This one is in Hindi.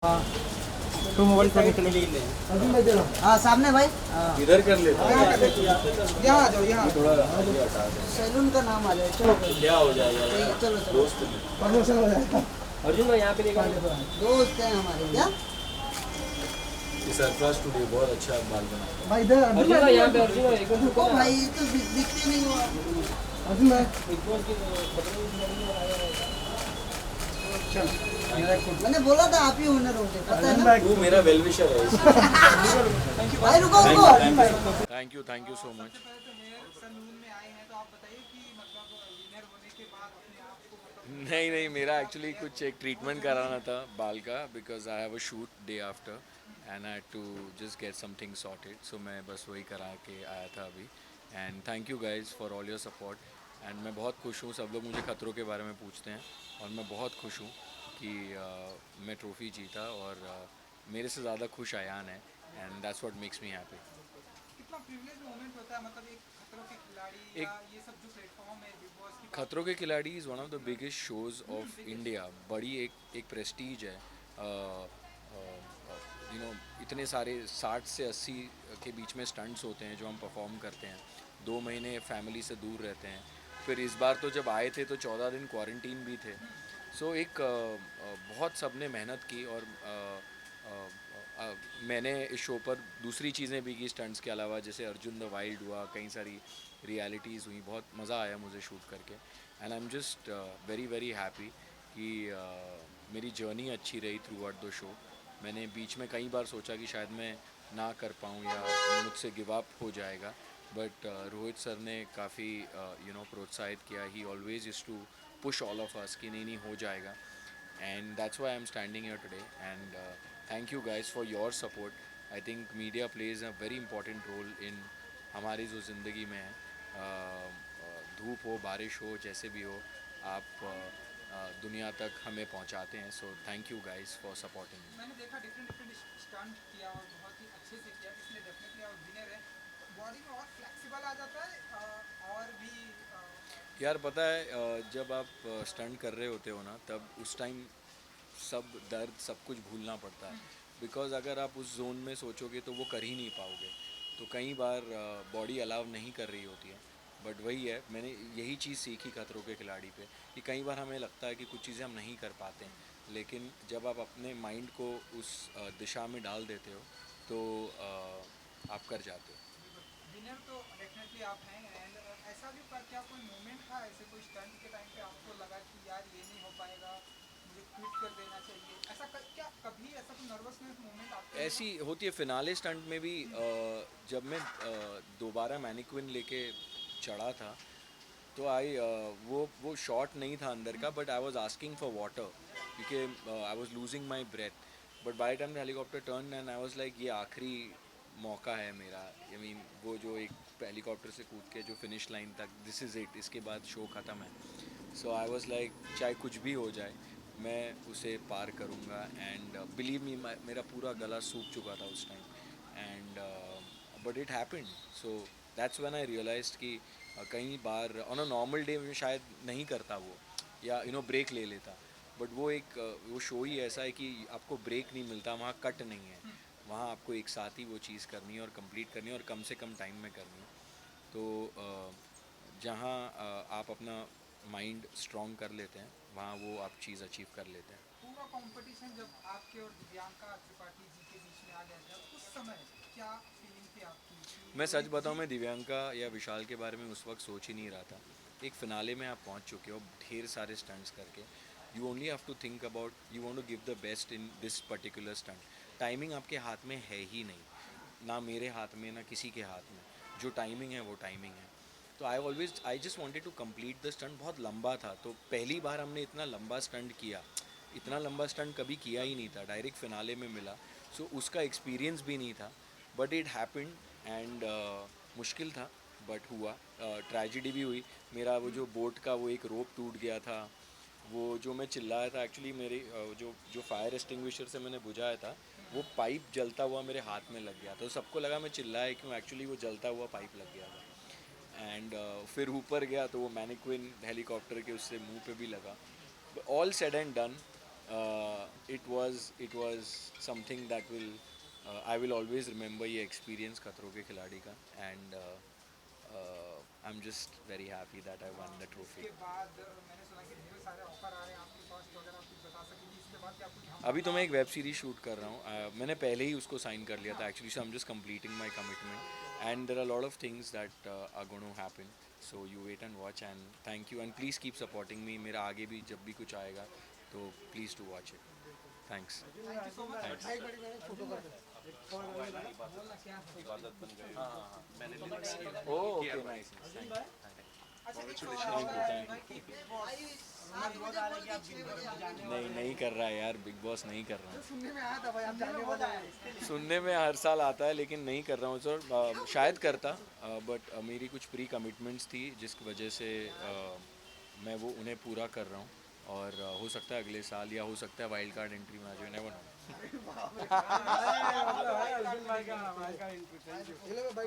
तो मोबाइल फोन निकले हाँ सामने भाई इधर कर लेते हैं। यहाँ आ जाओ यहाँ थोड़ा आगे हटा दो। सैलून का नाम आ जाए चलो क्या हो जाएगा ठीक है, यार? चलो चलो दोस्त हैं। प्रमोशन हो जाएगा अर्जुन भाई यहाँ पे देखा दोस्त हैं हमारे क्या ये सरफराज टुडे बहुत अच्छा बाल बना भाई इधर अर्जुन भाई यहाँ पे अर्जुन भाई एकदम रुको भाई ये तो दिखते नहीं हो अर्जुन भाई मैंने बोला था आप ही ओनर होंगे पता है ना वो मेरा वेल विशर है। भाई रुको रुको थैंक यू सो मच। नहीं नहीं, मेरा एक्चुअली कुछ एक ट्रीटमेंट कराना था बाल का, because I have a shoot day after and I had to just get something sorted, so मैं बस वही करा के आया था अभी। And thank you guys for all your support. And मैं बहुत खुश हूँ, सब लोग मुझे खतरों के बारे में पूछते हैं और मैं बहुत खुश हूँ कि मैं ट्रॉफ़ी जीता, और मेरे से ज़्यादा खुश अयान है, and that's what makes me happy. कितना प्रिविलेज मोमेंट होता है, मतलब एक खतरों के खिलाड़ी या ये सब जो प्लेटफॉर्म है बिग बॉस की खतरों के खिलाड़ी is one of the biggest shows of India. बड़ी एक प्रेस्टीज है। इतने सारे 60 से 80 के बीच में स्टंट्स होते हैं जो हम परफॉर्म करते हैं। 2 महीने फैमिली से दूर रहते हैं। फिर इस बार तो जब आए थे तो 14 दिन क्वारंटीन भी थे। सो एक बहुत सबने मेहनत की, और मैंने इस शो पर दूसरी चीज़ें भी की स्टंट्स के अलावा, जैसे अर्जुन द वाइल्ड हुआ, कई सारी रियलिटीज़ हुई। बहुत मज़ा आया मुझे शूट करके, and I am just very very happy कि मेरी जर्नी अच्छी रही थ्रू आउट द शो। मैंने बीच में कई बार सोचा कि शायद मैं ना कर पाऊँ या मुझसे गिव अप हो जाएगा, बट रोहित सर ने काफ़ी प्रोत्साहित किया। He always is to push all of us कि नहीं नहीं हो जाएगा, and that's why I'm standing here today. And thank you guys for your support. I think media plays a very important role in हमारी जो ज़िंदगी में है। धूप हो, बारिश हो, जैसे भी हो, आप दुनिया तक हमें पहुंचाते हैं। So thank you guys for supporting. मैंने देखा डिफरेंट स्टंट किया और बहुत ही अच्छे से किया, इसलिए डेफिनेटली आप विनर है। बॉडी में और फ्लेक्सिबल आ जाता है और भी यार पता है, जब आप स्टंट कर रहे होते हो ना, तब उस टाइम सब दर्द सब कुछ भूलना पड़ता है, बिकॉज़ अगर आप उस जोन में सोचोगे तो वो कर ही नहीं पाओगे। तो कई बार बॉडी अलाउ नहीं कर रही होती है, बट वही है, मैंने यही चीज़ सीखी खतरों के खिलाड़ी पे, कि कई बार हमें लगता है कि कुछ चीज़ें हम नहीं कर पाते हैं, लेकिन जब आप अपने माइंड को उस दिशा में डाल देते हो तो आप कर जाते हो। विनर तो डेफिनेटली आप हैं। एंड ऐसा भी पर क्या कोई मोमेंट था ऐसे कोई स्टंट के टाइम पे आपको लगा कि यार ये नहीं हो पाएगा, मुझे क्विट कर देना चाहिए, ऐसा क्या कभी ऐसा कोई नर्वसनेस मोमेंट आपके ऐसी होती है फिनाले स्टंट में भी। जब मैं दोबारा मैनिक्विन लेके चढ़ा था, तो वो शॉट नहीं था अंदर का, but I was asking for water, क्योंकि I was losing my breath. But by time helicopter turn and I was like, ये आखिरी मौका है मेरा। आई मीन वो जो एक हेलीकॉप्टर से कूद के जो फिनिश लाइन तक, दिस इज़ इट, इसके बाद शो ख़त्म है। सो आई वॉज लाइक, चाहे कुछ भी हो जाए मैं उसे पार करूँगा। एंड बिलीव मी, मेरा पूरा गला सूख चुका था उस time, and but it happened. So that's when I realized कि कई बार ऑन अ नॉर्मल डे में शायद नहीं करता वो, या ब्रेक ले लेता, बट वो शो ही ऐसा है कि आपको ब्रेक नहीं मिलता, वहाँ कट नहीं है, वहाँ आपको एक साथ ही वो चीज़ करनी है और कंप्लीट करनी है, और कम से कम टाइम में करनी है। तो जहाँ आप अपना माइंड स्ट्रॉन्ग कर लेते हैं, वहाँ वो आप चीज़ अचीव कर लेते हैं। पूरा कंपटीशन जब आपके और दिव्यांका त्रिपाठी जी के बीच में आ गया था, उस समय क्या फीलिंग थी आपकी कि मैं सच रोहित बताऊं, जी मैं दिव्यांका या विशाल के बारे में उस वक्त सोच ही नहीं रहा था। एक फिनाले में आप पहुंच चुके हो ढेर सारे स्टंट्स करके, you only have to think about, you want to give the best in this particular stunt. Timing आपके हाथ में है ही नहीं, ना मेरे हाथ में ना किसी के हाथ में। जो टाइमिंग है वो टाइमिंग है। तो I just wanted to complete the stunt. बहुत लंबा था, तो पहली बार हमने इतना लंबा स्टंट किया, इतना लंबा स्टंट कभी किया ही नहीं था, डायरेक्ट फिनाले में मिला। सो उसका एक्सपीरियंस भी नहीं था, बट इट हैपेंड। एंड मुश्किल था, बट हुआ। ट्रेजिडी भी हुई। मेरा वो जो बोट का वो एक रोप टूट गया था, वो जो मैं चिल्लाया था, एक्चुअली मेरे जो फायर एक्सटिंग्विशर से मैंने बुझाया था, वो पाइप जलता हुआ मेरे हाथ में लग गया, तो सबको लगा मैं चिल्लाया क्यों, एक्चुअली वो जलता हुआ पाइप लग गया था। एंड फिर ऊपर गया तो वो मैनिक्विन हेलीकॉप्टर के उससे मुंह पे भी लगा। All said and done, it was something that will I will always remember ये experience खतरों के खिलाड़ी का, and I'm just very happy that I won the trophy. इसके बाद मैंने सुना कि ढेर सारे ऑफर आ रहे हैं आपके पास, तो अगर आप कुछ बता सकेंगे इसके बाद क्या कुछ अभी तो मैं एक वेब सीरीज शूट कर रहा हूँ, मैंने पहले ही उसको साइन कर लिया था actually, so I am just completing my commitment and there are lot of things that are going to happen, so you wait and watch and thank you and please keep supporting me. मेरा आगे भी जब भी कुछ आएगा तो please to watch it. Thanks. Okay nice. नहीं कर रहा है यार, बिग बॉस नहीं कर रहा हूँ. सुनने में आया था भाई, आप जाने वाले हैं. सुनने में हर साल आता है लेकिन नहीं कर रहा हूँ सर. शायद करता, बट मेरी कुछ प्री कमिटमेंट्स थी जिसकी वजह से मैं वो उन्हें पूरा कर रहा हूँ, और हो सकता है अगले साल या हो सकता है वाइल्ड कार्ड एंट्री में आ जाए, नेवर नो. अर्जुन भाई का इंटरव्यू. ये लो भाई.